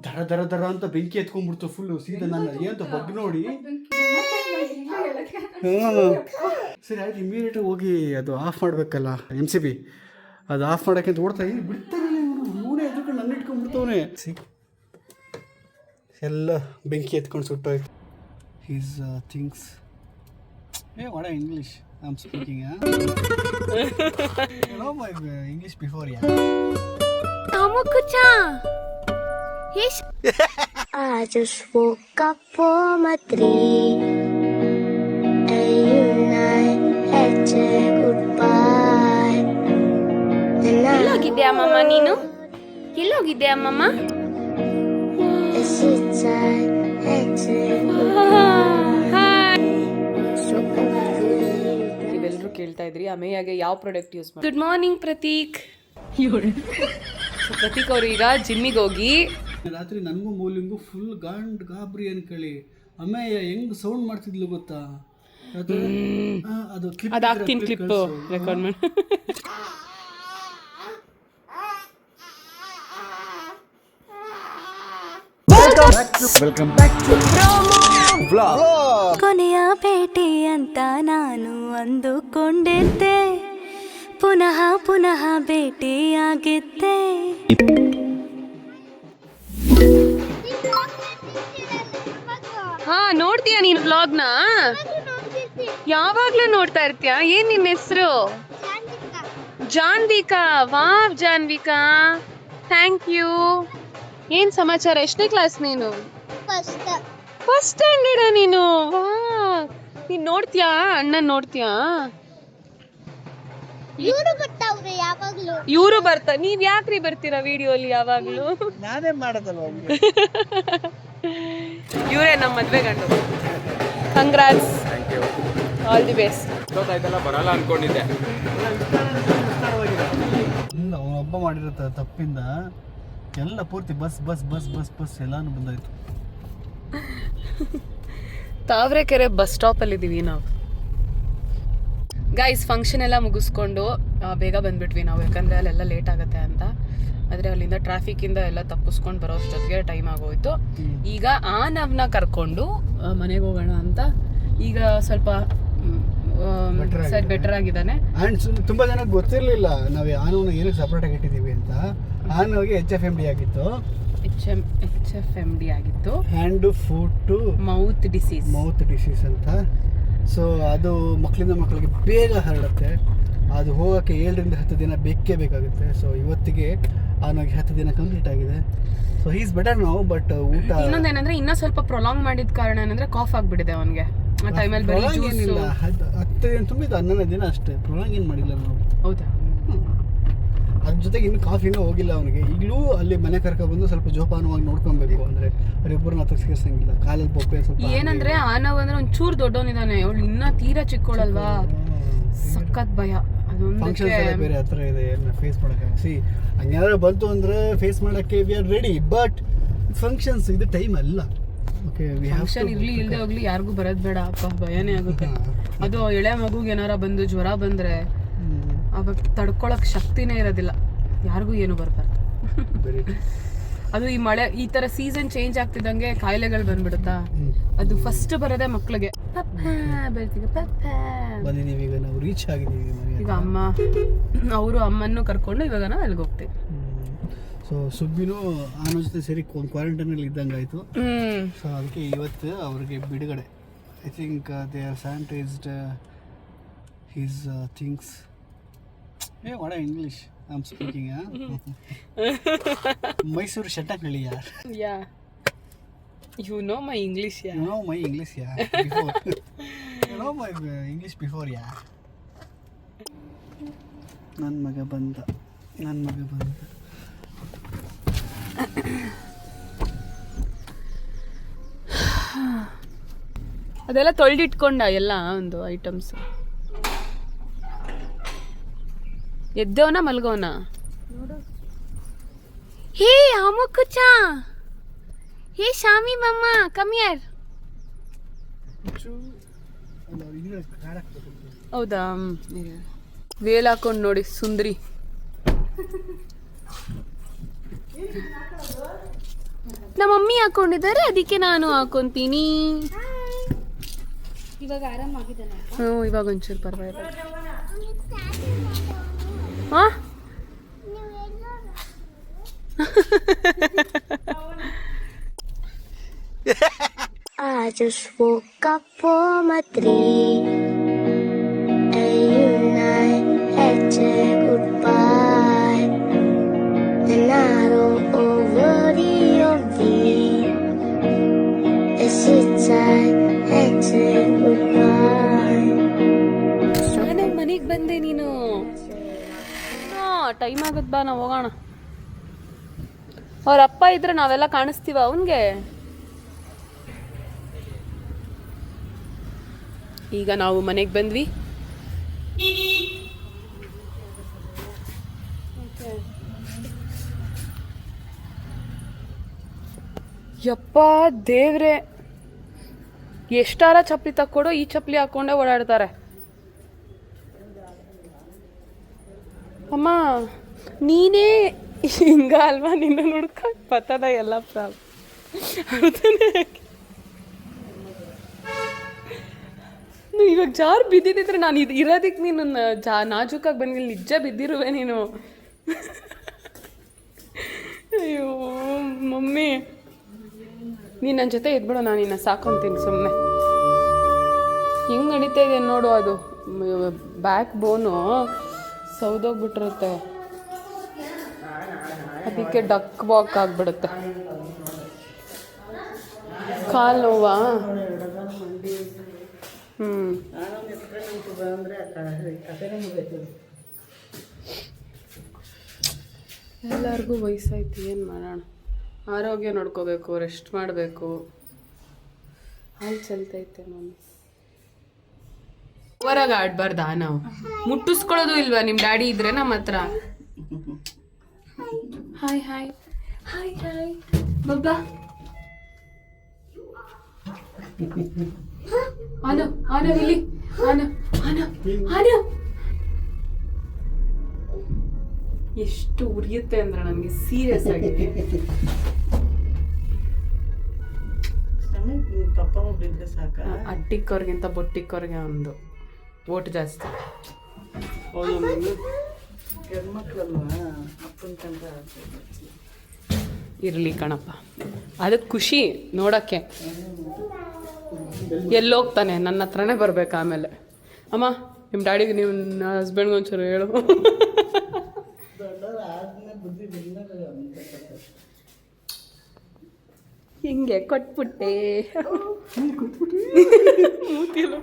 ದರ ದರ ದರ ಅಂತ ಬೆಂಕಿ ಎತ್ಕೊಂಡ್ಬಿಡ್ತು ಫುಲ್ಲು ಸೀದಾ ನಾನು ಏನಂತ ಬಗ್ ನೋಡಿ. ಸರಿ ಆಯ್ತು, ಇಮಿಡಿಯೇಟ್ ಹೋಗಿ ಅದು ಆಫ್ ಮಾಡಬೇಕಲ್ಲ MCB, ಅದು ಆಫ್ ಮಾಡೋಕ್ಕೆ ಅಂತ ಓಡ್ತಾ ಇದ್ದೀನಿ. ಬಿಡ್ತಾನೆ ಇವನೇ ಎದ್ಕೊಂಡು ನನ್ನ ಇಟ್ಕೊಂಡ್ಬಿಡ್ತವನೆ. ಎಲ್ಲ ಬೆಂಕಿ ಎತ್ಕೊಂಡು ಸುಟ್ಟೋಯ್ತು. His things what English I am speaking. No my English before. I just woke up for my 3 and had to goodbye. ಎಲ್ಲೋಗಿದ್ದೆ ಅಮ್ಮಮ್ಮ ನೀನು? ಎಲ್ಲೋಗಿದ್ದೆ ಅಮ್ಮಮ್ಮ? ನೀವೆಲ್ಲರೂ ಕೇಳ್ತಾ ಇದ್ರಿ ಅಮೇಯಾಗೆ ಯಾವ ಪ್ರಾಡಕ್ಟ್ ಯೂಸ್ ಮಾಡಿ. Good morning Prateek. ಪ್ರತೀಕ್ ಅವರು ಈಗ ಜಿಮ್ಮಿಗೆ ಹೋಗಿ ರಾತ್ರಿ ನನಗೂ ಮೌಲಿಂಗು ಫುಲ್ ಗಾಬರಿ ಅನ್ಕೊಳ್ಳಿ. ಅಮ್ಮಯ್ಯ ಹೆಂಗ್ ಸೌಂಡ್ ಮಾಡ್ತಿದ್ಲು ಗೊತ್ತಾ? ಅದು ಹಾಕ್ತೀನಿ ಕ್ಲಿಪ್ ರೆಕಾರ್ಡ್ ಮಾಡಿ. Welcome back to vlog. ಕೊನೆಯ ಭೇಟಿ ಅಂತ ನಾನು ಅಂದುಕೊಂಡಿದ್ದೆ, ಪುನಃ ಪುನಃ ಭೇಟಿಯಾಗಿದ್ದೆ. ಹಾ ನೋಡ್ತೀಯ ನೀನು ವ್ಲಾಗ್ನ? ಯಾವಾಗ್ಲೂ ನೋಡ್ತಾ ಇರ್ತೀಯ. ಏನ್ ನಿನ್ನ ಹೆಸರು? Janvika. Wow Janvika, thank you. ಏನ್ ಸಮಾಚಾರ? ಎಷ್ಟನೇ ಕ್ಲಾಸ್ ನೀನು? ಫಸ್ಟ್ ಸ್ಟ್ಯಾಂಡರ್ಡ್ ನೀನು? ನೀನ್ ನೋಡ್ತೀಯಾ ಅಣ್ಣನ್ ನೋಡ್ತೀಯಾ? ಇವರು ಬರ್ತಾರೆ. ನೀವ್ ಯಾಕ್ರಿ ಬರ್ತೀರಾ ವಿಡಿಯೋಲಿ ಯಾವಾಗ್ಲೂ? ನಾನೇ ಮಾಡೋದಲ್ವ. ಇವರೇ ನಮ್ಮ ಮದ್ವೆ ಗಂಡು. Congrats, all the best. ಗೊತ್ತಾಯ್ತಲ್ಲ, ಬರಲ್ಲ ಅನ್ಕೊಂಡಿದ್ದೆ. ಅವನೊಬ್ಬ ಮಾಡಿರೋ ತಪ್ಪಿಂದ ಎಲ್ಲ ಪೂರ್ತಿ bus bus bus bus bus ಎಲ್ಲಾನು ಬಂದಾಯ್ತು. ತಾವರೆಕೆರೆ ಬಸ್ ಸ್ಟಾಪ್ ಅಲ್ಲಿ ಇದೀವಿ ನಾವು. ಗೈಸ್ ಫಂಕ್ಷನ್ ಎಲ್ಲ ಮುಗಿಸ್ಕೊಂಡು ಬೇಗ ಬಂದ್ಬಿಟ್ವಿ ನಾವು, ಯಾಕಂದ್ರೆ ಅಲ್ಲೆಲ್ಲ ಲೇಟ್ ಆಗುತ್ತೆ ಅಂತ. ಆದರೆ ಅಲ್ಲಿಂದ ಟ್ರಾಫಿಕ್ಕಿಂದ ಎಲ್ಲ ತಪ್ಪಿಸ್ಕೊಂಡು ಬರೋ ಅಷ್ಟೊತ್ತಿಗೆ ಟೈಮ್ ಆಗೋಯ್ತು. ಈಗ ಆನವ್ನ ಕರ್ಕೊಂಡು ಮನೆಗೆ ಹೋಗೋಣ ಅಂತ. ಈಗ ಸ್ವಲ್ಪ ಸರಿ ಬೆಟರ್ ಆಗಿದ್ದಾನೆ. ಆ್ಯಂಡ್ ತುಂಬ ಜನಕ್ಕೆ ಗೊತ್ತಿರಲಿಲ್ಲ ನಾವು ಆನವ್ನ ಏನಕ್ಕೆ ಸಪ್ರೇಟಾಗಿ ಇಟ್ಟಿದ್ದೀವಿ ಅಂತ. ಆನವ್ಗೆ HFMD ಆಗಿತ್ತು. HFMD ಆಗಿತ್ತು, ಹ್ಯಾಂಡ್ ಫುಟ್ ಮೌತ್ ಡಿಸೀಸ್ ಅಂತ. ಸೊ ಅದು ಮಕ್ಕಳಿಗೆ ಬೇಗ ಹರಡುತ್ತೆ. ಅದು ಹೋಗೋಕ್ಕೆ 7-10 ದಿನ ಬೇಕೇ ಬೇಕಾಗುತ್ತೆ. ಸೊ ಇವತ್ತಿಗೆ ಅವನಿಗೆ 10 ದಿನ ಕಂಪ್ಲೀಟ್ ಆಗಿದೆ. ಸೊ ಈಸ್ ಬೆಟರ್ ನಾವು. ಬಟ್ ಊಟ ಇನ್ನೊಂದೇನಂದ್ರೆ ಇನ್ನೂ ಸ್ವಲ್ಪ ಪ್ರೊಲಾಂಗ್ ಮಾಡಿದ ಕಾರಣ ಏನಂದ್ರೆ ಕಾಫ್ ಆಗ್ಬಿಟ್ಟಿದೆ ಅವನಿಗೆ. ಆ ಟೈಮಲ್ಲಿ ಬರೀ ಏನಿಲ್ಲ, 10 ದಿನ ತುಂಬಿದ್ದು 11ನೇ ದಿನ ಅಷ್ಟೇ. ಪ್ರೊಲಾಂಗ್ ಏನು ಮಾಡಿಲ್ಲ ನಾವು. ಹೌದಾ? ಅದ್ರ ಜೊತೆಗೆ ಇನ್ನು ಕಾಫಿನೂ ಹೋಗಿಲ್ಲ ಅವನಿಗೆ. ಈಗಲೂ ಅಲ್ಲಿ ಮನೆ ಕರ್ಕೊಬಂದು ಸ್ವಲ್ಪ ಜೋಪಾನವಾಗಿ ನೋಡ್ಕೊಬೇಕು. ಅಂದರೆ ಅವರಿಬ್ಬರನ್ನ ತಗ್ಸ್ಕಿರ್ಸಂಗಿಲ್ಲ. ಕಾಲಲ್ಲಿ ಬೊಪ್ಪೆ ಸ್ವಲ್ಪ ಏನಂದ್ರೆ ಆನವ್ ಅಂದ್ರೆ ಒಂಚೂರು ದೊಡ್ಡವನಿದ್ದಾನೆ, ಅವಳು ಇನ್ನ ತೀರಾ ಚಿಕ್ಕೋಳಲ್ವಾ, ಸಖತ್ ಭಯ. ಫಂಕ್ಷನ್ಸ್ ಎಲ್ಲ ಬೇರೆ ಹತ್ರ ಇದೆ, ಫೇಸ್ ಮಾಡೋಕ್ಕೆ. ಹಂಗೇನಾದ್ರು ಬಂತು ಅಂದರೆ ಫೇಸ್ ಮಾಡೋಕ್ಕೆ we are ready. But functions ಇದು ಟೈಮ್ ಅಲ್ಲ. ಓಕೆ, ಫಂಕ್ಷನ್ ಇರ್ಲಿ ಇಲ್ಲದೆ ಹೋಗ್ಲಿ ಯಾರಿಗೂ ಬರೋದು ಬೇಡ ಅಪ್ಪ, ಭಯನೇ ಆಗುತ್ತೆ. ಅದು ಎಳೆ ಮಗುಗೆ ಏನಾರ ಬಂದು ಜ್ವರ ಬಂದರೆ ಅವಾಗ ತಡ್ಕೊಳಕ್ ಶಕ್ತಿನೇ ಇರೋದಿಲ್ಲ, ಯಾರಿಗೂ ಏನು ಬರ್ಬಾರ್ದು. ಅದು ಈ ಮಳೆ ಈ ತರ ಸೀಸನ್ ಚೇಂಜ್ ಆಗ್ತಿದ್ದಂಗೆ ಕಾಯಿಲೆಗಳು ಬಂದ್ಬಿಡುತ್ತಾ. ಅದು ಫಸ್ಟ್ ಬರೋದೇ ಮಕ್ಳಿಗೆ. ಬಂದಿದ್ದೀವಿ, ಈಗ ನಾವು ರೀಚ್ ಆಗಿದ್ದೀವಿ. ಈಗ ಅಮ್ಮ ಅವರು ಅಮ್ಮನ್ನು ಕರ್ಕೊಂಡು ಇವಾಗ ನಾವು ಅಲ್ಲಿಗೆ ಹೋಗ್ತೀವಿ. ಸೊ ಸುಬ್ಬಿನೂ ಆನೋ ಜೊತೆ ಸೇರಿ ಕ್ವಾರಂಟೈನಲ್ಲಿ ಇದ್ದಂಗೆ ಆಯಿತು. ಸೊ ಅದಕ್ಕೆ ಇವತ್ತು ಅವ್ರಿಗೆ ಬಿಡುಗಡೆ. I think they are sanitised his things. What English I am speaking. Mysuru Shettanahalli ಯಾರ್. Yeah you know my English. Yeah you know my English. Yeah before you know my English before. Yeah ನನ್ನ ಮಗ ಬಂದ. ಅದೆಲ್ಲ ತೊಳೆದಿಟ್ಕೊಂಡ ಎಲ್ಲ ಒಂದು ಐಟಮ್ಸ್. ಎದ್ದವನ ಮಲ್ಗೋನ? ಹೇ ಅಮುಕುಚ, ಹೇ ಶಾಮಿ ಮಮ್ಮ, come here. ಹೌದಾ? Veil ಹಾಕೊಂಡು ನೋಡಿ ಸುಂದರಿ. ನಮ್ಮ ಮಮ್ಮಿ ಹಾಕೊಂಡಿದ್ದಾರೆ, ಅದಕ್ಕೆ ನಾನು ಹಾಕೊಂತೀನಿ. ಇವಾಗ ಆರಾಮಾಗಿದ್ದಾನೆ. ಹ್ಞೂ, ಇವಾಗ ಒಂಚೂರು ಪರವಾಗಿಲ್ಲ. ಹಾಂ I just woke up from a dream, and you and I had said goodbye. And I don't worry of me, as it's I had said goodbye. ನಾನು ಮನೆಗೆ ಬಂದೆ. ನೀನು ಟೈಮ್ ಆಗುತ್ತೆ, ಬಾ ನಾವು ಹೋಗೋಣ. ಅವ್ರ ಅಪ್ಪ ಇದ್ರೆ ನಾವೆಲ್ಲ ಕಾಣಿಸ್ತೀವ ಅವನಿಗೆ? ಈಗ ನಾವು ಮನೆಗೆ ಬಂದ್ವಿ. ಯಪ್ಪ ದೇವ್ರೆ, ಎಷ್ಟಾರ ಚಪ್ಪಲಿ ತಕ್ಕೊಡೋ, ಈ ಚಪ್ಪಲಿ ಹಾಕೊಂಡೆ ಓಡಾಡ್ತಾರೆ. ಅಮ್ಮ ನೀನೇ ಹಿಂಗ ಅಲ್ವಾ? ನಿನ್ನ ನೋಡ್ಕೊಂಡು ಪತ್ತದ ಎಲ್ಲ ಇವಾಗ ಜಾರ್ ಬಿದ್ದಿದ್ರೆ ನಾನು ಇರೋದಕ್ಕೆ ನೀನು ನಾಜೂಕಾಗಿ ಬಂದಿಲ್ಲ, ನಿಜ ಬಿದ್ದಿರುವೆ ನೀನು. ಅಯ್ಯೋ ಮಮ್ಮಿ, ನೀನು ನನ್ನ ಜೊತೆ ಇದ್ಬಿಡು, ನಾನು ನಿನ್ನ ಸಾಕೊಂತೀನಿ ಸುಮ್ಮನೆ. ಹೆಂಗೆ ನಡೀತಾ ಇದೆ ನೋಡು, ಅದು ಬ್ಯಾಕ್ ಬೋನು ಸೌದೋಗ್ಬಿಟ್ಟಿರುತ್ತೆ, ಅದಕ್ಕೆ ಡಕ್ ವಾಕ್ ಆಗಿಬಿಡುತ್ತೆ. ಕಾಲು ನೋವಾ? ಎಲ್ಲರಿಗೂ ವಯಸ್ಸಾಯ್ತು, ಏನು ಮಾಡೋಣ. ಆರೋಗ್ಯ ನೋಡ್ಕೋಬೇಕು, ರೆಸ್ಟ್ ಮಾಡಬೇಕು. ಹಾಲು ಚಲ್ತೈತೆ ಮಮ್ಮಿ. ಹೊರಗೆ ಆಡ್ಬಾರ್ದಾ ನಾವು? ಮುಟ್ಟಿಸ್ಕೊಳ್ಳೋದು ಇಲ್ವಾ ನಿಮ್ಮ ಡ್ಯಾಡಿ ಇದ್ರೆ ನಮ್ಮ ಹತ್ರ? ಹಾಯ್ ಹಾಯ್ ಹಾಯ್ ಹಾಯ್ ಬಬ್ಬಾ. ಆನು ಆನು ಇಲ್ಲಿ, ಆನು ಆನು ಆನು. ಎಷ್ಟು ಉರಿಯುತ್ತೆ ಅಂದ್ರೆ ನನಗೆ ಸೀರಿಯಸ್ ಆಗಿ. ಅಟ್ಟಿಕ್ಕವ್ರಿಗಿಂತ ಬೊಟ್ಟಿಕ್ಕವ್ರಿಗೆ ಒಂದು ಓಟ್ ಜಾಸ್ತಿ. ಇರಲಿ ಕಣಪ್ಪ, ಅದಕ್ಕೆ ಖುಷಿ ನೋಡೋಕ್ಕೆ. ಎಲ್ಲೋಗ್ತಾನೆ, ನನ್ನ ಹತ್ರನೇ ಬರ್ಬೇಕು ಆಮೇಲೆ. ಅಮ್ಮ ನಿಮ್ಮ ಡ್ಯಾಡಿಗೆ, ನಿಮ್ಮ ಹಸ್ಬೆಂಡ್ಗೆ ಒಂಚೂರು ಹೇಳು. ಹಿಂಗೆ ಕೊಟ್ಬಿಟ್ಟೆ ಮೂತಿಲು.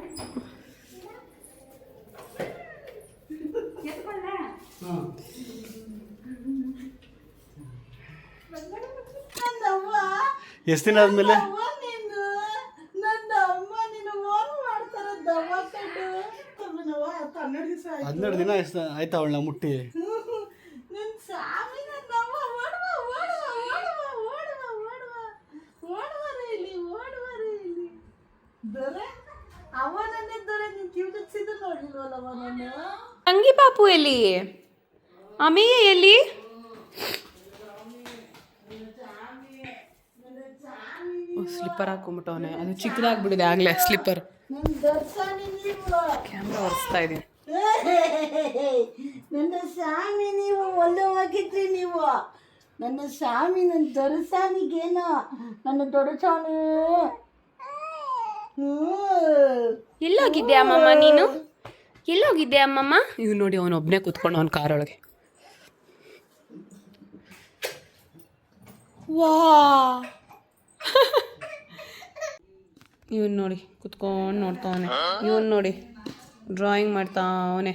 ಎಷ್ಟು ದಿನ ಆದ್ಮೇಲೆ? 12 ದಿನ ಆಯ್ತಾ ಅವಳನ್ನ ಮುಟ್ಟಿ. ತಂಗಿ ಪಾಪು ಎಲ್ಲಿ? ಅಮೆಯ ಎಲ್ಲಿ? ಸ್ಲಿಪ್ಪರ್ ಹಾಕೊಂಡ್ಬಿಟ್ಟವನೆ, ಅದು ಚಿಕ್ಕದಾಗ್ಬಿಟ್ಟಿದೆ ಆಗ್ಲೇ ಸ್ಲಿಪ್ಪರ್. ಕ್ಯಾಮ್ರಾ ಒರೆಸ್ತಾ ಇದೀನಿ. ನನ್ನ ಸ್ವಾಮಿ, ನೀವು ಒಳ್ಳೆ ಹೋಗಿದ್ರಿ ನೀವು. ನನ್ನ ಸ್ವಾಮಿ, ನನ್ನ ದೊರಸಾನಿಗೇನೋ, ನನ್ನ ದೊರಸಾನಿ. ಎಲ್ಲೋಗಿದ್ದೆ ಅಮ್ಮಮ್ಮ ನೀನು? ಎಲ್ಲೋಗಿದ್ದೆ ಅಮ್ಮಮ್ಮ? ಇವ್ ನೋಡಿ, ಅವನೊಬ್ಬನೇ ಕೂತ್ಕೊಂಡು ಅವನ ಕಾರೊಳಗೆ. ವಾ ಇವನ್ ನೋಡಿ ಕುತ್ಕೊಂಡು ನೋಡ್ತಾವನೆ. ಇವನ್ ನೋಡಿ ಡ್ರಾಯಿಂಗ್ ಮಾಡ್ತಾವನೆ.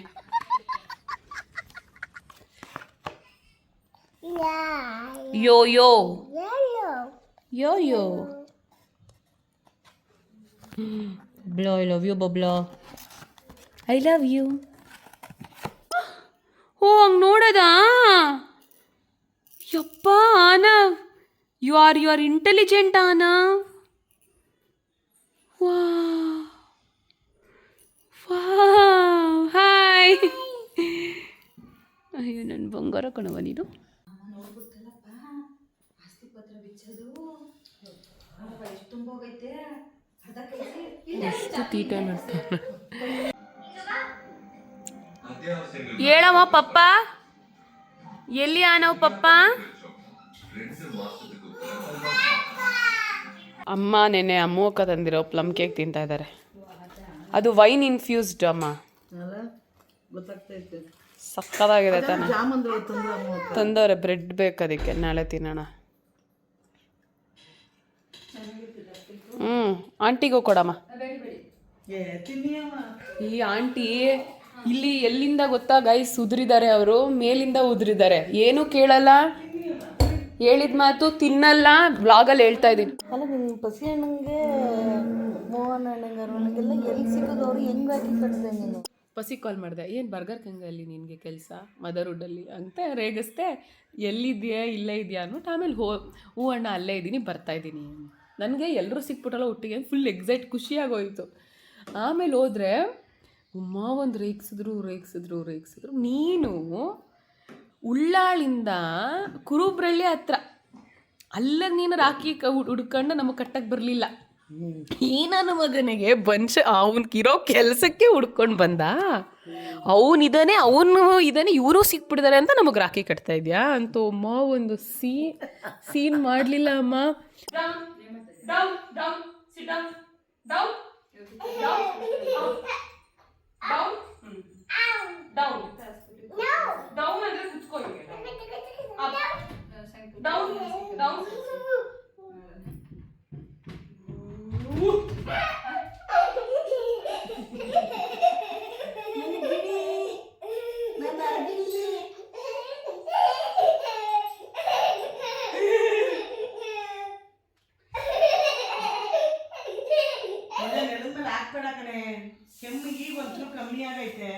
Yo yo yo yo. Bublo, I love you, Bublo. I love you. ಓ ಹಂಗೆ ನೋಡೋದಾ? ಯಪ್ಪ Anav, you are intelligent Anav. Hi. ಅಯ್ಯೋ ನನ್ನ ಬಂಗಾರ ಕಣವ ನೀನು. ಎಷ್ಟು ತೀಟೆ ಮಾಡ್ತಾನೆ. ಹೇಳಮ್ಮ ಪಪ್ಪ, ಎಲ್ಲಿ ಆನವ್ ಪಪ್ಪ? ಅಮ್ಮ ನೆನ್ನೆ ಅಮ್ಮಕ್ಕ ತಂದಿರೋ ಪ್ಲಮ್ ಕೇಕ್ ತಿಂತಾ ಇದ್ದಾರೆ. ಅದು ವೈನ್ ಇನ್ಫ್ಯೂಸ್ಡ್ ಅಮ್ಮ. ಗೊತ್ತಾಗ್ತೈತೆ. ಸಕ್ಕತ್ತಾಗಿದೆ ತಾನೆ. ಜಾಮೂನ್ಗಳು ತಂದವ್ರೆ, ಬ್ರೆಡ್ ಬೇಕು ಅದಕ್ಕೆ, ನಾಳೆ ತಿನ್ನೋಣ. ಆಂಟಿಗೂ ಕೊಡಮ್ಮ. ಈ ಆಂಟಿ ಇಲ್ಲಿ ಎಲ್ಲಿಂದ ಗೊತ್ತಾ ಗೈಸ್ ಉದುರಿದ್ದಾರೆ ಅವರು, ಮೇಲಿಂದ ಉದುರಿದ್ದಾರೆ, ಏನೂ ಕೇಳಲ್ಲ, ಹೇಳಿದ ಮಾತು ತಿನ್ನಲ್ಲ. ಬ್ಲಾಗಲ್ಲಿ ಹೇಳ್ತಾ ಇದ್ದೀನಿ. ಅಲ್ಲ ನಿನ್ನ ಪಸಿ ಅಣ್ಣಂಗೆ ಮೋಹನ್ ಅಣ್ಣಂಗೆ ಅರುಣಂಗೆಲ್ಲ ಎಲ್ಲಿ ಸಿಗೋದು, ಅವ್ರು ಹೆಂಗೆ ಹಾಕಿ ಕಟ್ಟಿದೆ ನೀನು? ಪಸಿ ಕಾಲ್ ಮಾಡಿದೆ, ಏನು ಬರ್ಗರ್ ಕಂಗಲ್ಲಿ ನಿನಗೆ ಕೆಲಸ ಮದರ್ವುಡ್ಡಲ್ಲಿ ಅಂತ ರೇಗಿಸ್ದೆ. ಎಲ್ಲಿದೆಯಾ ಇಲ್ಲೇ ಇದೆಯಾ ಅಂದ್ಬಿಟ್ಟು ಆಮೇಲೆ ಹೂ ಅಣ್ಣ ಅಲ್ಲೇ ಇದ್ದೀನಿ, ಬರ್ತಾಯಿದ್ದೀನಿ. ನನಗೆ ಎಲ್ಲರೂ ಸಿಕ್ಬಿಟ್ಟಲ್ಲ ಒಟ್ಟಿಗೆ, ಫುಲ್ ಎಕ್ಸೈಟ್, ಖುಷಿಯಾಗೋಯ್ತು. ಆಮೇಲೆ ಹೋದರೆ ಉಮ್ಮ ಒಂದು ರೇಗಿಸಿದ್ರು. ನೀನು ಉಳ್ಳಾಳಿಂದ ಕುರುಬ್ರಳ್ಳಿ ಹತ್ರ ಅಲ್ಲಿಗೆ ನೀನು ರಾಖಿ ಹುಡ್ಕೊಂಡು ನಮಗೆ ಕಟ್ಟಕ್ಕೆ ಬರಲಿಲ್ಲ. ಈ ನನ್ನ ಮಗನಿಗೆ ಅವನಿಗಿರೋ ಕೆಲಸಕ್ಕೆ ಹುಡ್ಕೊಂಡು ಬಂದ. ಅವನು ಇದ್ದಾನೆ ಇವರು ಸಿಕ್ಬಿಟ್ಟಿದ್ದಾರೆ ಅಂತ ನಮಗೆ ರಾಖಿ ಕಟ್ತಾ ಇದೆಯಾ ಅಂತ ಅಮ್ಮ ಒಂದು ಸೀನ್ ಮಾಡಲಿಲ್ಲ ಅಮ್ಮ. ಹಾಕ್ಬೇಡ ಕಣೆ, ಕೆಮ್ಮಿಗೆ ಈಗ ಒಂಚೂರು ಕಮ್ಮಿ ಆಗೈತೆ.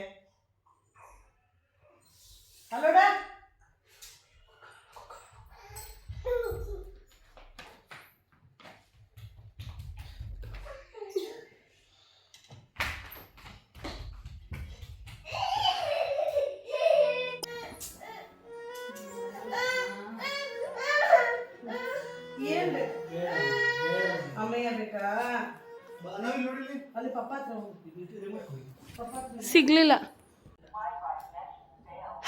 ಅಲ್ಲೋಡ ಏನ್ ಅಮ್ಮಯ್ಯ ಬೇಕಾ? ಅಲ್ಲಿ ಪಪ್ಪ ಹತ್ರ ಸಿಗಲಿಲ್ಲ.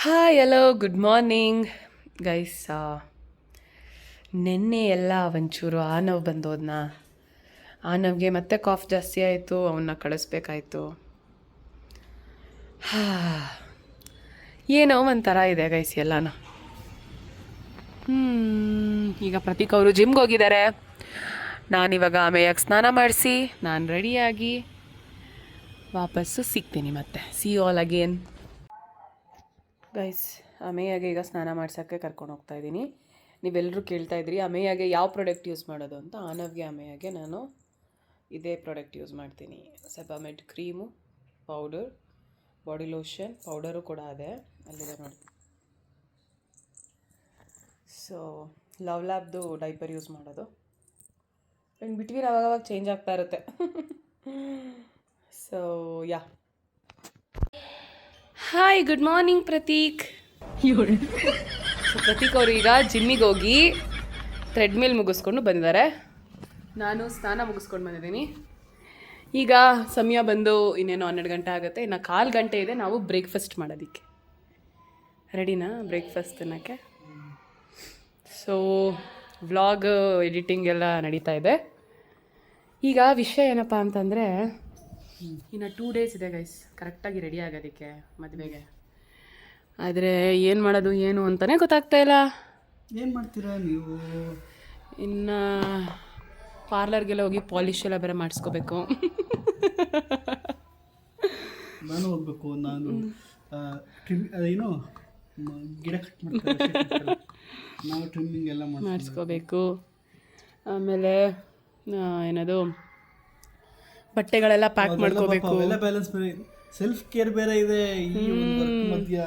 Hi hello good morning guys. ನಿನ್ನೆ ಎಲ್ಲ ಒಂಚೂರು ಆನವ್ ಬಂದೋದ್ನ. ಆನವ್ಗೆ ಮತ್ತೆ ಕಾಫ್ ಜಾಸ್ತಿ ಆಯಿತು, ಅವನ್ನ ಕಳಿಸ್ಬೇಕಾಯ್ತು. ಏನೋ ಒಂಥರ ಇದೆ ಗೈಸ್ ಎಲ್ಲನೂ. ಈಗ ಪ್ರತೀಕ್ ಅವರು ಜಿಮ್ಗೆ ಹೋಗಿದ್ದಾರೆ. ನಾನಿವಾಗ ಅಮೇಯಾಗಿ ಸ್ನಾನ ಮಾಡಿಸಿ ನಾನು ರೆಡಿಯಾಗಿ ವಾಪಸ್ಸು ಸಿಗ್ತೀನಿ ಮತ್ತೆ. See you all again guys. ಅಮೇಯಾಗೆ ಈಗ ಸ್ನಾನ ಮಾಡ್ಸೋಕ್ಕೆ ಕರ್ಕೊಂಡು ಹೋಗ್ತಾ ಇದ್ದೀನಿ. ನೀವೆಲ್ಲರೂ ಕೇಳ್ತಾ ಇದ್ರಿ ಅಮೇಯಾಗೆ ಯಾವ ಪ್ರಾಡಕ್ಟ್ ಯೂಸ್ ಮಾಡೋದು ಅಂತ. ಆನವ್ಗೆ ಅಮೇಯಾಗೆ ನಾನು ಇದೇ ಪ್ರಾಡಕ್ಟ್ ಯೂಸ್ ಮಾಡ್ತೀನಿ. ಸೆಬಾಮೆಡ್ cream, powder, body lotion, powder ಕೂಡ ಅದೇ ಅಲ್ಲಿದೆ ನೋಡಿ. ಸೊ ಲವ್ ಲ್ಯಾಬ್ದು ಡೈಪರ್ ಯೂಸ್ ಮಾಡೋದು. ಆ್ಯಂಡ್ ಬಿಟ್ವೀನ್ ಅವಾಗವಾಗ ಚೇಂಜ್ ಆಗ್ತಾ ಇರುತ್ತೆ. So yeah. Hi good morning Prateek. So Prateek ಅವರು ಈಗ ಜಿಮ್ಮಿಗೆ ಹೋಗಿ ಥ್ರೆಡ್ಮಿಲ್ ಮುಗಿಸ್ಕೊಂಡು ಬಂದಿದ್ದಾರೆ. ನಾನು ಸ್ನಾನ ಮುಗಿಸ್ಕೊಂಡು ಬಂದಿದ್ದೀನಿ. ಈಗ ಸಮಯ ಬಂದು ಇನ್ನೇನು 12 ಗಂಟೆ ಆಗುತ್ತೆ. ಇನ್ನು 1/4 ಗಂಟೆ ಇದೆ ನಾವು ಬ್ರೇಕ್ಫಾಸ್ಟ್ ಮಾಡೋದಕ್ಕೆ. ರೆಡಿನಾ ಬ್ರೇಕ್ಫಾಸ್ಟ್ ತಿನ್ನೋಕ್ಕೆ? ಸೊ ವ್ಲಾಗ್ ಎಡಿಟಿಂಗ್ ಎಲ್ಲ ನಡೀತಾ ಇದೆ. ಈಗ ವಿಷಯ ಏನಪ್ಪ ಅಂತಂದರೆ, ಇನ್ನು 2 ಡೇಸ್ ಇದೆ ಗೈಸ್ ಕರೆಕ್ಟಾಗಿ ರೆಡಿ ಆಗೋದಕ್ಕೆ ಮದುವೆಗೆ. ಆದರೆ ಏನು ಮಾಡೋದು ಏನು ಅಂತಲೇ ಗೊತ್ತಾಗ್ತಾ ಇಲ್ಲ. ಏನು ಮಾಡ್ತೀರಾ ನೀವು? ಇನ್ನು ಪಾರ್ಲರ್ಗೆಲ್ಲ ಹೋಗಿ ಪಾಲಿಶ್ ಎಲ್ಲ ಬೇರೆ ಮಾಡಿಸ್ಕೋಬೇಕು. ನಾನು ಹೋಗ್ಬೇಕು. ನಾನು ಏನು ಗಿಡ ಕಟ್ ಮಾಡ್ತಾರೆ, ನಾವು ಟ್ರಿಮ್ಮಿಂಗ್ ಎಲ್ಲ ಮಾಡಿಸ್ಕೋಬೇಕು. ಆಮೇಲೆ ಏನದು ಬಟ್ಟೆಗಳೆಲ್ಲ ಪ್ಯಾಕ್ ಮಾಡ್ಕೋಬೇಕು. ಎಲ್ಲ ಬ್ಯಾಲೆನ್ಸ್ ಬೇರೆ, ಸೆಲ್ಫ್ ಕೇರ್ ಬೇರೆ ಇದೆ. ಈ ವರ್ಕ್ ಮಧ್ಯ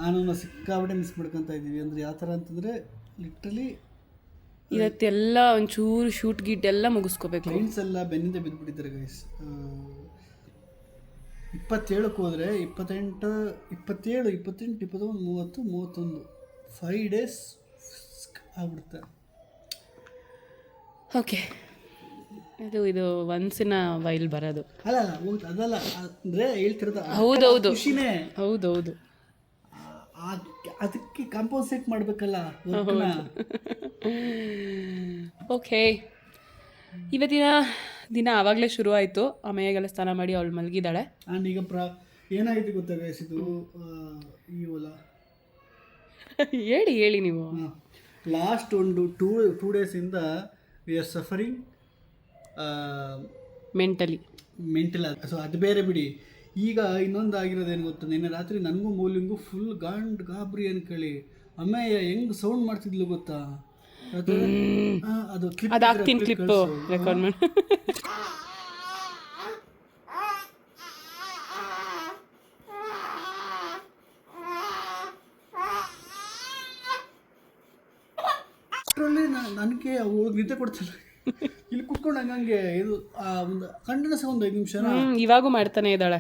ನಾನು ಸಿಕ್ಕಾಬಿಟ್ಟೆ ಮಿಸ್ ಮಾಡ್ಕೊತಾ ಇದ್ದೀವಿ. ಅಂದರೆ ಯಾವ ಥರ ಅಂತಂದರೆ ಲಿಟ್ರಲಿ ಇವತ್ತೆಲ್ಲ ಒಂಚೂರು ಶೂಟ್ ಗೀಟ್ ಎಲ್ಲ ಮುಗಿಸ್ಕೋಬೇಕು. ಕ್ಲೈಂಟ್ಸ್ ಎಲ್ಲ ಬೆನ್ನಿಂದ ಬಿದ್ದುಬಿಟ್ಟಿದ್ದಾರೆ ಗೈಸ್. 27ಕ್ಕೆ ಹೋದರೆ 28, 27, 28, 21, 30, 31 5 ಡೇಸ್ ಆಗ್ಬಿಡುತ್ತೆ. ಓಕೆ ಇದು ಒನ್ಸಿನ ವೈಲ್ ಬರೋದು. ಅಲ್ಲ ಅದಲ್ಲ ಅಂದರೆ ಹೇಳ್ತಿರೋದು ಹೌದೌದು ಖುಷಿನೇ. ಹೌದೌದು. ಅದಕ್ಕೆ ಕಾಂಪೋಸೇಟ್ ಮಾಡಬೇಕಲ್ಲ. ಓಕೆ, ಇವತ್ತಿನ ದಿನ ಆವಾಗಲೇ ಶುರು ಆಯಿತು. ಅಮ್ಮೆಗೆಲ್ಲ ಸ್ನಾನ ಮಾಡಿ ಅವಳು ಮಲಗಿದ್ದಾಳೆ. ಆ್ಯಂಡ್ ಈಗ ಏನಾಗಿದೆ ಗೊತ್ತಾ ಗೈಸ್, ಇದು ಈ ಹೊಲ ಹೇಳಿ ನೀವು. ಲಾಸ್ಟ್ ಒಂದು ಟೂ ಡೇಸಿಂದ we are suffering mental. So ಅದು ಬೇರೆ ಬಿಡಿ. ಈಗ ಇನ್ನೊಂದು ಆಗಿರೋದೇನು ಗೊತ್ತಾ, ನಿನ್ನೆ ರಾತ್ರಿ ನನಗೂ ಮೌಲಿಂಗು ಫುಲ್ ಗಾಬರಿ ಅನ್ಕೊಳ್ಳಿ. ಅಮ್ಮಯ್ಯ ಹೆಂಗ್ ಸೌಂಡ್ ಮಾಡ್ತಿದ್ಲು ಗೊತ್ತಾ, ಅದು ಕ್ಲಿಪ್ ರೆಕಾರ್ಡ್ ಮಾಡಿ. ಅಷ್ಟರಲ್ಲಿ ನನಗೆ ಅವ್ಳು ನಿದ್ದೆ ಕೊಡ್ತಿಲ್ಲ. ಇಲ್ಲಿ ಕುತ್ಕೊಂಡು ಹಂಗೆ ಇದು ಒಂದು ಕಂಟಿನ್ಯೂಸ್ ಒಂದು 5 ನಿಮಿಷ ಇವಾಗೂ ಮಾಡ್ತಾನೆ ಇದ್ದಾಳೆ.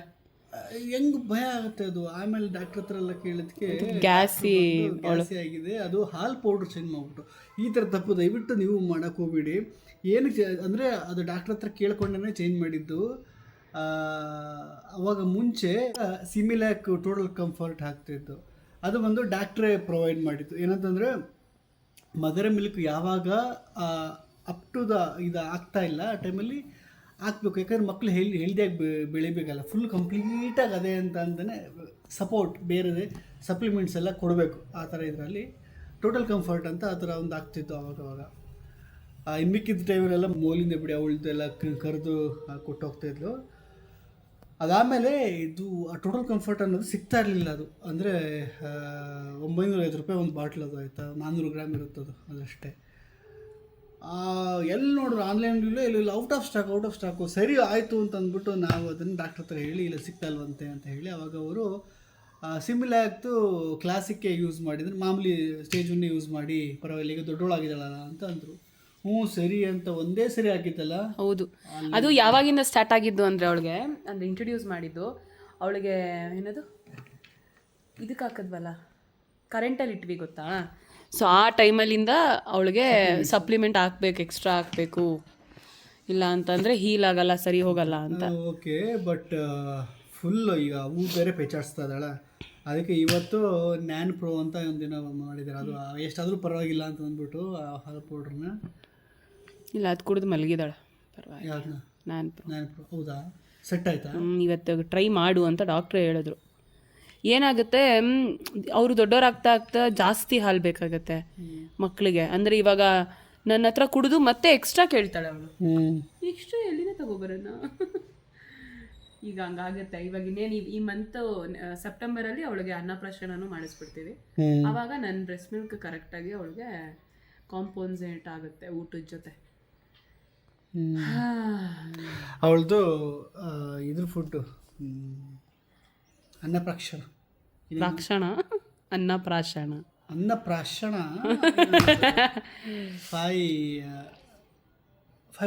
ಹೆಂಗ್ ಭಯ ಆಗುತ್ತೆ ಅದು. ಆಮೇಲೆ ಡಾಕ್ಟರ್ ಹತ್ರ ಎಲ್ಲ ಕೇಳಿದ್ಕೆ ಗ್ಯಾಸಿ ಆಗಿದೆ, ಅದು ಹಾಲ್ ಪೌಡರ್ ಚೇಂಜ್ ಮಾಡ್ಬಿಟ್ಟು. ಈ ಥರ ತಪ್ಪು ದಯವಿಟ್ಟು ನೀವು ಮಾಡೋಕ್ಕೆ ಹೋಗ್ಬೇಡಿ. ಏನಕ್ಕೆ ಅಂದರೆ ಅದು ಡಾಕ್ಟರ್ ಹತ್ರ ಕೇಳ್ಕೊಂಡೇ ಚೇಂಜ್ ಮಾಡಿದ್ದು. ಅವಾಗ ಮುಂಚೆ ಸಿಮಿಲ್ಯಾಕ್ ಟೋಟಲ್ ಕಂಫರ್ಟ್ ಹಾಕ್ತಿತ್ತು. ಅದು ಬಂದು ಡಾಕ್ಟ್ರೇ ಪ್ರೊವೈಡ್ ಮಾಡಿತ್ತು. ಏನಂತಂದರೆ ಮದರ್ ಮಿಲ್ಕ್ ಯಾವಾಗ ಅಪ್ ಟು ಇದು ಆಗ್ತಾ ಇಲ್ಲ ಆ ಟೈಮಲ್ಲಿ ಹಾಕ್ಬೇಕು. ಯಾಕಂದರೆ ಮಕ್ಕಳು ಹೆಲ್ದಿಯಾಗಿ ಬೆಳಿಬೇಕಲ್ಲ. ಫುಲ್ ಕಂಪ್ಲೀಟಾಗಿ ಅದೇ ಅಂತಲೇ ಸಪೋರ್ಟ್ ಬೇರೆ ಸಪ್ಲಿಮೆಂಟ್ಸ್ ಎಲ್ಲ ಕೊಡಬೇಕು. ಆ ಥರ ಇದರಲ್ಲಿ ಟೋಟಲ್ ಕಂಫರ್ಟ್ ಅಂತ ಆ ಥರ ಒಂದು ಆಗ್ತಿತ್ತು ಅವಾಗ. ಇನ್ನು ಮಿಕ್ಕಿದ ಟೈಮಲ್ಲೆಲ್ಲ ಮೋಲಿಂದ ಬಿಡಿ ಅವಳದೆಲ್ಲ ಕರೆದು ಕೊಟ್ಟು ಹೋಗ್ತಾಯಿದ್ಲು. ಅದಾದಮೇಲೆ ಇದು ಟೋಟಲ್ ಕಂಫರ್ಟ್ ಅನ್ನೋದು ಸಿಗ್ತಾ ಇರಲಿಲ್ಲ. ಅದು ಅಂದರೆ 950 ರೂಪಾಯಿ ಒಂದು ಬಾಟ್ಲ್ ಅದು, ಆಯಿತಾ, 400 ಗ್ರಾಮ್ ಇರುತ್ತದು, ಅದಷ್ಟೇ. ಎಲ್ಲಿ ನೋಡಿದ್ರು ಆನ್ಲೈನ್ಲೂ ಇಲ್ಲ, ಔಟ್ ಆಫ್ ಸ್ಟಾಕು. ಸರಿ ಆಯಿತು ಅಂತ ಅಂದ್ಬಿಟ್ಟು ನಾವು ಅದನ್ನು ಡಾಕ್ಟ್ರ್ ಹತ್ರ ಹೇಳಿ ಇಲ್ಲ ಸಿಗ್ತಾ ಇಲ್ವಂತೆ ಅಂತ ಹೇಳಿ, ಅವಾಗ ಅವರು ಸಿಮಿಲ್ಯಾಕ್ದು ಕ್ಲಾಸಿಕ್ಕೆ ಯೂಸ್ ಮಾಡಿದ್ರೆ, ಮಾಮೂಲಿ ಸ್ಟೇಜ್ 1 ಯೂಸ್ ಮಾಡಿ ಪರವಾಗಿಲ್ಲ ಈಗ ದೊಡ್ಡೋಳಾಗಿದ್ದಾಳಲ್ಲ ಅಂತ ಅಂದರು. ಸರಿ ಅಂತ ಒಂದೇ ಸರಿ ಆಗಿತ್ತಲ್ಲ. ಹೌದು, ಅದು ಯಾವಾಗಿಂದ ಸ್ಟಾರ್ಟ್ ಆಗಿದ್ದು ಅಂದರೆ ಅವಳಿಗೆ ಅಂದರೆ ಇಂಟ್ರೊಡ್ಯೂಸ್ ಮಾಡಿದ್ದು ಅವಳಿಗೆ ಏನದು ಇದಕ್ಕೆ ಹಾಕಿದ್ವಲ್ಲ, ಕರೆಂಟಲ್ಲಿ ಇಟ್ವಿ ಗೊತ್ತಾ. ಸೊ ಆ ಟೈಮಲ್ಲಿಂದ ಅವಳಿಗೆ ಸಪ್ಲಿಮೆಂಟ್ ಹಾಕ್ಬೇಕು, ಎಕ್ಸ್ಟ್ರಾ ಹಾಕಬೇಕು, ಇಲ್ಲ ಅಂತಂದರೆ ಹೀಲ್ ಆಗಲ್ಲ, ಸರಿ ಹೋಗಲ್ಲ ಅಂತ. ಓಕೆ, ಬಟ್ ಫುಲ್ ಈಗ ಹೂ ಬೇರೆ ಪೆಚಾಡಿಸ್ತಾ ಇದ್ದಾಳೆ. ಅದಕ್ಕೆ ಇವತ್ತು ನ್ಯಾನ್ ಪ್ರೋ ಅಂತ ಒಂದಿನ ಮಾಡಿದ್ದಾರೆ. ಅದು ಎಷ್ಟಾದರೂ ಪರವಾಗಿಲ್ಲ ಅಂತ ಅಂದ್ಬಿಟ್ಟು ಹಾಲ್ ಪೌಡ್ರನ್ನ ಇಲ್ಲ ಅದು ಕುಡಿದು ಮಲಗಿದಾಳೆ. ಪರವಾಗಿಲ್ಲ. ನ್ಯಾನ್ ಪ್ರೋ ಹೌದಾ, ಸೆಟ್ ಆಯ್ತಾ? ಇವತ್ತು ಟ್ರೈ ಮಾಡು ಅಂತ ಡಾಕ್ಟ್ರೇ ಹೇಳಿದ್ರು. ಏನಾಗುತ್ತೆ, ಅವರು ದೊಡ್ಡವರಾಗ್ತಾ ಆಗ್ತಾ ಜಾಸ್ತಿ ಹಾಲು ಬೇಕಾಗತ್ತೆ ಮಕ್ಕಳಿಗೆ. ಅಂದರೆ ಇವಾಗ ನನ್ನ ಹತ್ರ ಕುಡಿದು ಮತ್ತೆ ಎಕ್ಸ್ಟ್ರಾ ಕೇಳ್ತಾಳೆ ಅವಳು. ಎಕ್ಸ್ಟ್ರಾ ಎಲ್ಲಿಂದ ತಗೋಬರೋಣ ಈಗ ಹಂಗಾಗುತ್ತೆ. ಇವಾಗ ಇನ್ನೇನು ಈ ಮಂತ್ ಸೆಪ್ಟೆಂಬರಲ್ಲಿ ಅವಳಿಗೆ ಅನ್ನಪ್ರಾಶನೂ ಮಾಡಿಸ್ಬಿಡ್ತೀವಿ. ಆವಾಗ ನನ್ನ ಬ್ರೆಸ್ಟ್ ಮಿಲ್ಕ್ ಕರೆಕ್ಟಾಗಿ ಅವಳಿಗೆ ಕಾಂಪೋನ್ಸೇಟ್ ಆಗುತ್ತೆ ಊಟದ ಜೊತೆ. ಅವಳದು ಇದ್ರ ಫುಡ್ಡು ಅನ್ನಪ್ರಾಶನ 5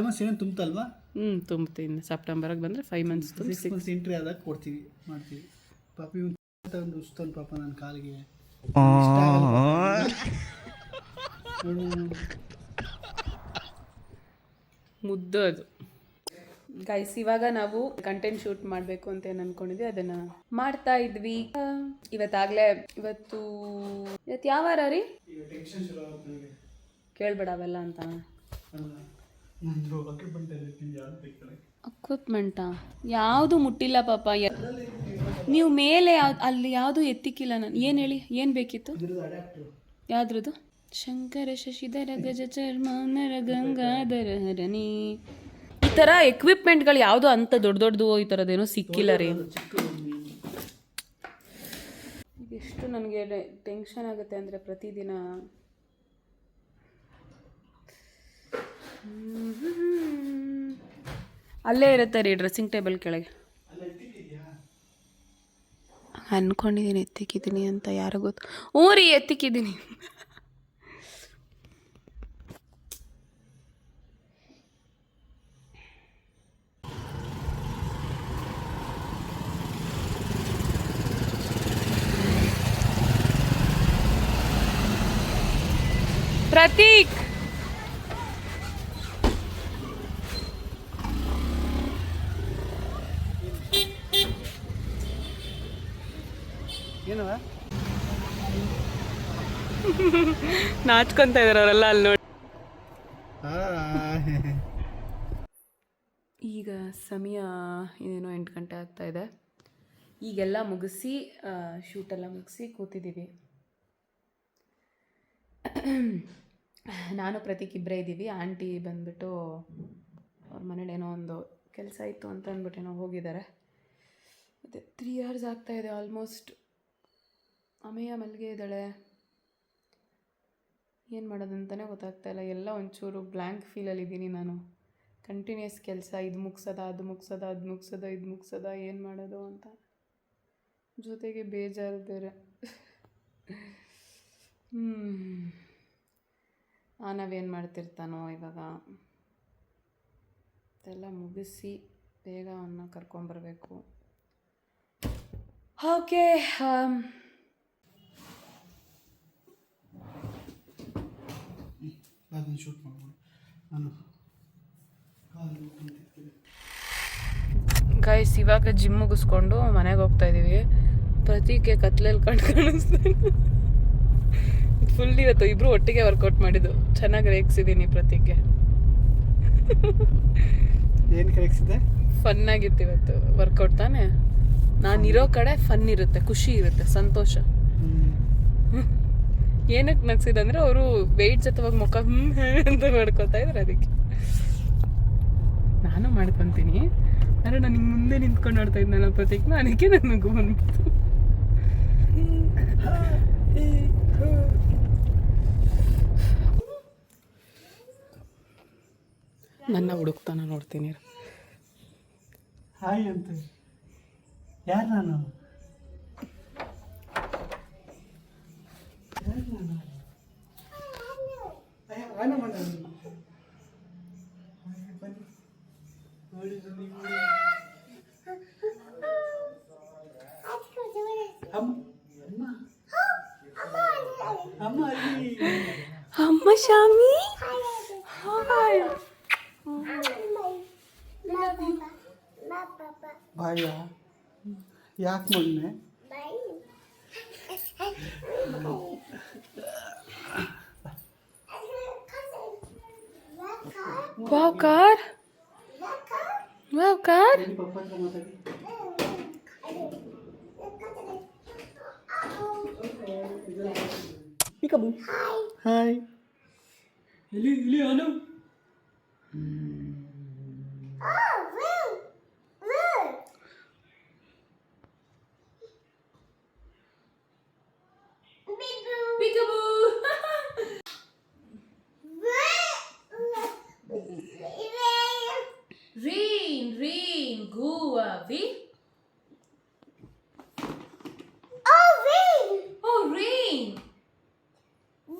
ಮಂತ್ಸ್ ಏನೋ ತುಂಬತಲ್ವಾ? ತುಂಬ್ತೀನಿ. ಸೆಪ್ಟೆಂಬರ್ಗೆ ಬಂದರೆ 5 ಮಂತ್ಸ್ 6 ಮಂತ್ಸ್ ಎಂಟ್ರಿ ಆದಾಗ ಮಾಡ್ತೀವಿ. ಪಾಪಿ ಒಂದು ಉಸ್ತಾನ್ ಪಾಪ ನನ್ನ ಕಾಲಿಗೆ ಮುದ್ದು ಅದು. ಗೈಸ್, ಇವಾಗ ನಾವು ಕಂಟೆಂಟ್ ಶೂಟ್ ಮಾಡಬೇಕು ಅಂತ ಏನು ಅನ್ಕೊಂಡಿದ್ವಿ ಅದನ್ನು ಮಾಡ್ತಾ ಇದ್ವಿ. ಇವತ್ತು ಯಾವ ವಾರ ರೀ? ಕೇಳಬೇಡ ಅವೆಲ್ಲ ಅಂತ. ಅಕ್ವಿಪ್ಮೆಂಟಾ ಯಾವುದು ಮುಟ್ಟಿಲ್ಲ ಪಾಪ. ನೀವು ಮೇಲೆ ಅಲ್ಲಿ ಯಾವುದು ಎತ್ತಿಕ್ಕಿಲ್ಲ. ನಾನು ಏನು ಹೇಳಿ, ಏನು ಬೇಕಿತ್ತು? ಯಾವ್ದ್ರದ್ದು? ಶಂಕರ ಶಶಿಧರ ಗಜ ಚರ್ಮಾನರ ಗಂಗಾಧರ ಹರನಿ. ಈ ಥರ ಎಕ್ವಿಪ್ಮೆಂಟ್ಗಳು ಯಾವುದು ಅಂತ ದೊಡ್ಡದು ಈ ಥರದ್ದೇನೋ ಸಿಕ್ಕಿಲ್ಲ ರೀ. ಎಷ್ಟು ನನಗೆ ಟೆನ್ಷನ್ ಆಗುತ್ತೆ ಅಂದರೆ ಪ್ರತಿದಿನ ಅಲ್ಲೇ ಇರುತ್ತೆ ರೀ ಡ್ರೆಸ್ಸಿಂಗ್ ಟೇಬಲ್ ಕೆಳಗೆ. ಅನ್ಕೊಂಡಿದ್ದೀನಿ ಎತ್ತಿಕ್ಕಿದ್ದೀನಿ ಅಂತ, ಯಾರು ಗೊತ್ತು. ಹ್ಞೂ ರೀ ಎತ್ತಿಕ್ಕಿದ್ದೀನಿ. ಪ್ರತೀಕ್ ಏನವ ನಾಚ್ಕೊಂತ ಇದಾರೆ ಅವರೆಲ್ಲ ಅಲ್ಲಿ ನೋಡಿ. ಈಗ ಸಮಯ ಇನ್ನೇನೋ 8 ಗಂಟೆ ಆಗ್ತಾ ಇದೆ. ಈಗೆಲ್ಲ ಮುಗಿಸಿ ಶೂಟೆಲ್ಲ ಮುಗಿಸಿ ಕೂತಿದ್ದೀವಿ. ನಾನು ಪ್ರತೀಕ್ ಇಬ್ಬರೇ ಇದ್ದೀವಿ. ಆಂಟಿ ಬಂದುಬಿಟ್ಟು ಅವ್ರ ಮನೇಲಿ ಏನೋ ಒಂದು ಕೆಲಸ ಇತ್ತು ಅಂತ ಅಂದ್ಬಿಟ್ಟು ಏನೋ ಹೋಗಿದ್ದಾರೆ. ಮತ್ತು 3 hours ಆಗ್ತಾಯಿದೆ ಆಲ್ಮೋಸ್ಟ್. ಅಮೆಯ ಮಲ್ಲಿಗೆ ಇದ್ದಾಳೆ. ಏನು ಮಾಡೋದಂತಲೇ ಗೊತ್ತಾಗ್ತಾಯಿಲ್ಲ. ಎಲ್ಲ ಒಂಚೂರು ಬ್ಲ್ಯಾಂಕ್ ಫೀಲಲ್ಲಿದ್ದೀನಿ ನಾನು. ಕಂಟಿನ್ಯೂಸ್ ಕೆಲಸ, ಇದು ಮುಗ್ಸೋದ ಅದು ಮುಗ್ಸೋದ ಅದು ಮುಗ್ಸೋದ ಇದು ಮುಗ್ಸೋದ, ಏನು ಮಾಡೋದು ಅಂತ. ಜೊತೆಗೆ ಬೇಜಾರು ಬೇರೆ. ನಾವೇನು ಮಾಡ್ತಿರ್ತಾನೋ ಇವಾಗ. ಇದೆಲ್ಲ ಮುಗಿಸಿ ಬೇಗ ಅವನ್ನ ಕರ್ಕೊಂಬರ್ಬೇಕು. ಓಕೆ, ಅದನ್ನು ಶೂಟ್ ಮಾಡ್ಬೋದು. ನಾನು ಗೈಸ್ ಇವಾಗ ಜಿಮ್ ಮುಗಿಸ್ಕೊಂಡು ಮನೆಗೆ ಹೋಗ್ತಾ ಇದ್ದೀವಿ. ಪ್ರತೀಕ್ಗೆ ಕತ್ಲಲ್ಲಿ ಕಾಣಿಸ್ತಾನೆ. ಫುಲ್ ಇವತ್ತು ಇಬ್ಬರು ಒಟ್ಟಿಗೆ ವರ್ಕೌಟ್ ಮಾಡಿದ್ದು. ಚೆನ್ನಾಗಿ ರೇಗಿಸಿದ್ದೀನಿ ಪ್ರತೀಕ್ಗೆ. ಏನು ರೇಗಿಸಿದೆ? ಫನ್ನಾಗಿತ್ತು ಇವತ್ತು ವರ್ಕೌಟ್ ತಾನೇ. ನಾನಿರೋ ಕಡೆ ಫನ್ ಇರುತ್ತೆ, ಖುಷಿ ಇರುತ್ತೆ, ಸಂತೋಷ. ಏನಕ್ಕೆ ನಗ್ಸಿದೆ ಅಂದರೆ ಅವರು ವೆಯ್ಟ್ ಜೊತೆವಾಗ ಮುಖ ಅಂತ ಮಾಡ್ಕೊತಾ ಇದ್ದಾರೆ. ಅದಕ್ಕೆ ನಾನು ಮಾಡ್ಕೊತೀನಿ. ಆದರೆ ನಾನು ಹಿಂಗೆ ಮುಂದೆ ನಿಂತ್ಕೊಂಡು ಆಡ್ತಾ ಇದ್ನಲ್ಲ ಪ್ರತೀಕ್ನ, ಅದಕ್ಕೆ ನನಗೂ ಬಂದ್ಬಿಟ್ಟು. ನನ್ನ ಹುಡುಕ್ತಾನ ನೋಡ್ತೀನಿ. ಹಾಯ್ ಅಂತ ಯಾರು ನಾನು? ಅಮ್ಮ ಶಾಮಿ, ಹಾಯ್. ಬಾಯ ಯಾಕೆ ಮೊನ್ನೆ ವಾವ್ ಕಾರ್, ವಾವ್ ಕಾರ್. ಪಪ್ಪ ಹತ್ರ ಮಾತಾಡಿ. ಹಾಯ್. ಇಲ್ಲಿ ಅನು. Rain, rain, go away. Oh, rain! Oh, rain.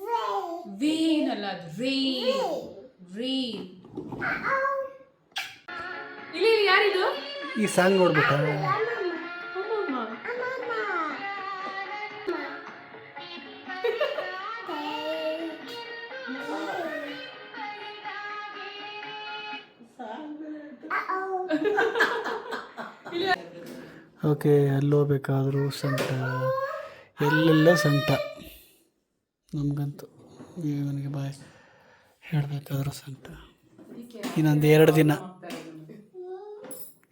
Rain! Rain ಅಲ್ಲ, rain. Rain. ಇಲ್ಲಿ ಯಾರಿದು? ಈ ಸಾಂಗ್ ನೋಡ್ಬಿಟ್ಟ? ಓಕೆ, ಎಲ್ಲೋಗ್ಬೇಕಾದ್ರೂ ಸಂಕಟ, ಎಲ್ಲೆಲ್ಲ ಸಂಕಟ ನಮಗಂತೂ. ಇವನಿಗೆ ಬಾಯ್ ಹೇಳಬೇಕಾದ್ರೂ ಸಂಕಟ. ಇನ್ನೊಂದು 2 ದಿನ.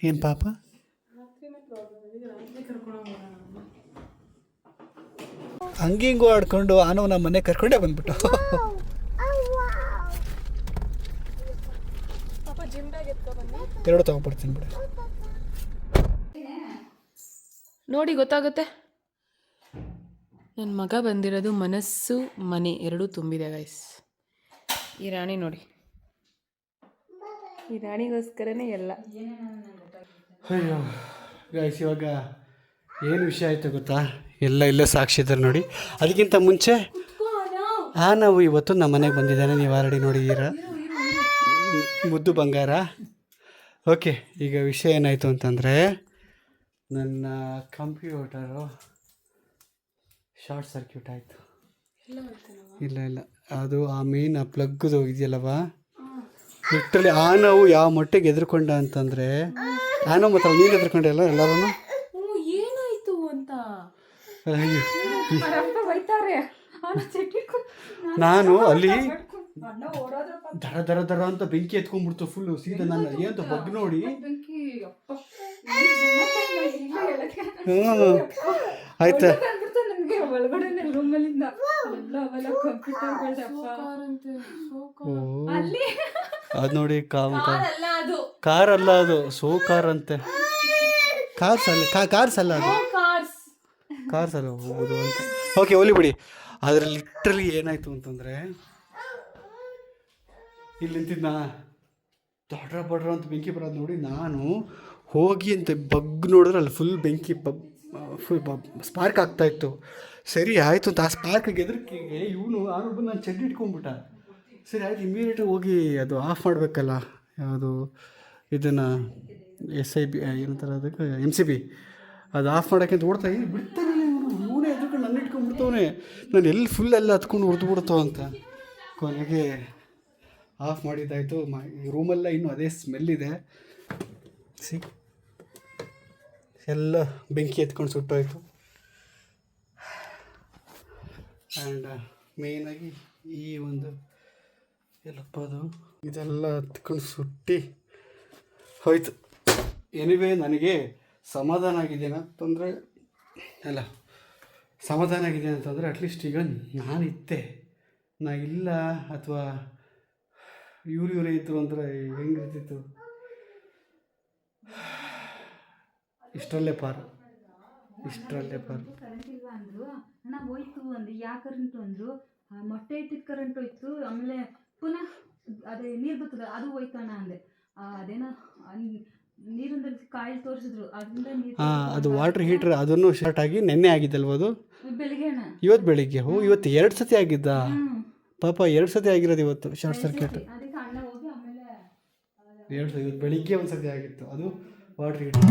ಏನು ಪಾಪ? ಹಂಗೆ ಹಿಂಗೂ ಆಡ್ಕೊಂಡು ಆನವನ ಮನೆ ಕರ್ಕೊಂಡೇ ಬಂದ್ಬಿಟ್ಟು. ಎರಡು ತಗೊಂಡ್ಬರ್ತೀನಿ ಬಿಡಿ. ನೋಡಿ ಗೊತ್ತಾಗುತ್ತೆ. ನನ್ನ ಮಗ ಬಂದಿರೋದು ಮನಸ್ಸು ಮನೆ ಎರಡೂ ತುಂಬಿದೆ ಗೈಸ್. ಈ ರಾಣಿ ನೋಡಿ, ಈ ರಾಣಿಗೋಸ್ಕರನೇ ಎಲ್ಲ. ಅಯ್ಯೋ ಗೈಸ್, ಇವಾಗ ಏನು ವಿಷಯ ಆಯಿತು ಗೊತ್ತಾ? ಎಲ್ಲ ಇಲ್ಲೇ ಸಾಕ್ಷಿ ಇದ್ದಾರೆ ನೋಡಿ. ಅದಕ್ಕಿಂತ ಮುಂಚೆ ನಾವು ಇವತ್ತು ನಮ್ಮ ಮನೆಗೆ ಬಂದಿದ್ದಾನೆ. ನೀವು ಆಲ್ರೆಡಿ ನೋಡಿದ್ದೀರ, ಮುದ್ದು ಬಂಗಾರ. ಓಕೆ, ಈಗ ವಿಷಯ ಏನಾಯಿತು ಅಂತಂದರೆ, ನನ್ನ ಕಂಪ್ಯೂಟರು ಶಾರ್ಟ್ ಸರ್ಕ್ಯೂಟ್ ಆಯಿತು. ಇಲ್ಲ ಅದು ಆ ಮೇನ್ ಆ ಪ್ಲಗ್ದು ಇದೆಯಲ್ಲವ, ಲಿಟ್ರಲಿ ನಾವು ಯಾವ ಮಟ್ಟಿಗೆ ಎದುರ್ಕೊಂಡ ಅಂತಂದರೆ, ನಾನು ಮತ್ತು ನೀನು ಎದುರ್ಕೊಂಡೆ ಅಲ್ಲ ಎಲ್ಲರೂ. ಏನಾಯಿತು ಅಂತ ನಾನು ಅಲ್ಲಿ ದರ ದರ ದರ ಅಂತ ಬೆಂಕಿ ಎತ್ಕೊಂಡ್ಬಿಡ್ತು ಫುಲ್ಲು ಸೀದಾ ನಾನು ಏನಂತ ಬಗ್ ನೋಡಿ ಆಯ್ತಾ ಅದು ನೋಡಿ ಕಾರ್ ಅಲ್ಲ ಅದು ಸೋ ಕಾರ್ ಅಂತೆ ಕಾರ್ಸ್ ಅಲ್ಲ ಅದು ಕಾರ್ಸ್ ಅಲ್ಲ ಹೋಗೋದು ಅಂತ ಓಕೆ ಒಲಿ ಬಿಡಿ. ಆದರೆ ಲಿಟ್ರಲಿ ಏನಾಯಿತು ಅಂತಂದರೆ ಇಲ್ಲಿ ನಿಂತಿದ್ದ ದೊಡ್ಡ ಬಡ್ರ ಅಂತ ಬೆಂಕಿ ಬರೋದು ನೋಡಿ ನಾನು ಹೋಗಿ ಅಂತ ಬಗ್ ನೋಡಿದ್ರೆ ಅಲ್ಲಿ ಫುಲ್ ಬೆಂಕಿ ಫುಲ್ ಸ್ಪಾರ್ಕ್ ಆಗ್ತಾಯಿತ್ತು. ಸರಿ ಆಯಿತು ಅಂತ ಆ ಸ್ಪಾರ್ಕಿಗೆ ಎದುರಿಕೆಗೆ ಇವನು ಆರು ಬಂದು ನಾನು ಚಡ್ಡಿ ಇಟ್ಕೊಂಡ್ಬಿಟ್ಟ. ಸರಿ ಆಯ್ತು ಇಮಿಡಿಯೇಟಾಗಿ ಹೋಗಿ ಅದು ಆಫ್ ಮಾಡಬೇಕಲ್ಲ ಯಾವುದು ಇದನ್ನು SIB ಏನಂತಾರೆ ಅದಕ್ಕೆ MCB ಅದು ಆಫ್ ಮಾಡೋಕ್ಕೆ ಅಂತ ಓಡ್ತಾ ಬಿಡ್ತಾನೆ ಇವನೇ ಎದ್ಕೊಂಡು ನನ್ನ ಇಟ್ಕೊಂಡ್ಬಿಡ್ತವನೆ. ನಾನು ಎಲ್ಲಿ ಫುಲ್ ಎಲ್ಲ ಹತ್ಕೊಂಡು ಹೊಡೆದು ಬಿಡ್ತಾವ ಅಂತ ಕೊನೆಗೆ ಆಫ್ ಮಾಡಿದ್ದಾಯಿತು. ರೂಮೆಲ್ಲ ಇನ್ನೂ ಅದೇ ಸ್ಮೆಲ್ಲಿದೆ. ಎಲ್ಲ ಬೆಂಕಿ ಎತ್ಕೊಂಡು ಸುಟ್ಟೋಯ್ತು. ಆ್ಯಂಡ್ ಮೇಯ್ನಾಗಿ ಈ ಒಂದು ಎಲ್ಲಪ್ಪ ಅದು ಇದೆಲ್ಲ ಹತ್ಕೊಂಡು ಸುಟ್ಟು ಹೋಯ್ತು. ಎನಿವೇ ನನಗೆ ಸಮಾಧಾನ ಆಗಿದೆ ಅಂತಂದರೆ ಅಲ್ಲ ಸಮಾಧಾನ ಆಗಿದೆ ಅಂತಂದರೆ ಅಟ್ಲೀಸ್ಟ್ ಈಗ ನಾನಿದ್ದೆ ನಾ ಇಲ್ಲ ಅಥವಾ ಇವರೇ ಇದ್ರು ಅಂದರೆ ಹೆಂಗಿರ್ತಿತ್ತು. ಇಷ್ಟರಲ್ಲೇ ಪಾರು. ಕರೆಂಟ್ ಇಲ್ಲ ಅಂದರು ಅಣ್ಣ ಹೋಯ್ತು ಅಂದು ಯಾ ಕರೆಂಟು ಅಂದರು ಮೊಟ್ಟೆ ಇಟ್ಟಿದ್ದು ಕರೆಂಟ್ ಹೋಯ್ತು ಆಮೇಲೆ ಪುನಃ ಅದೇ ನೀರು ಬರ್ತದೆ ಅದು ಹೋಯ್ತು ಅಣ್ಣ ಅಂದೆ. ಅದೇನೋ ನೀರೊಂದಲ್ಲಿ ಕಾಯಿಲ್ ತೋರಿಸಿದ್ರು ಅದರಿಂದ ನೀರು ಅದು ವಾಟರ್ ಹೀಟ್ರ್ ಅದನ್ನು ಶಾರ್ಟ್ ಆಗಿ ನೆನ್ನೆ ಆಗಿದ್ದಲ್ವ ಅದು ಬೆಳಿಗ್ಗೆ ಅಣ್ಣ ಇವತ್ತು ಬೆಳಿಗ್ಗೆ ಇವತ್ತು 2 ಸತಿ ಆಗಿದ್ದ ಪಾಪ 2 ಸತಿ ಆಗಿರೋದು ಇವತ್ತು ಶಾರ್ಟ್ ಸರ್ಕ್ಯೂಟ್. ಅದಕ್ಕೆ ಅಣ್ಣ ಹೋಗಿ ಆಮೇಲೆ ಇವತ್ತು ಬೆಳಿಗ್ಗೆ ಒಂದು ಸತಿ ಆಗಿತ್ತು ಅದು ವಾಟರ್ ಹೀಟ್ರ್.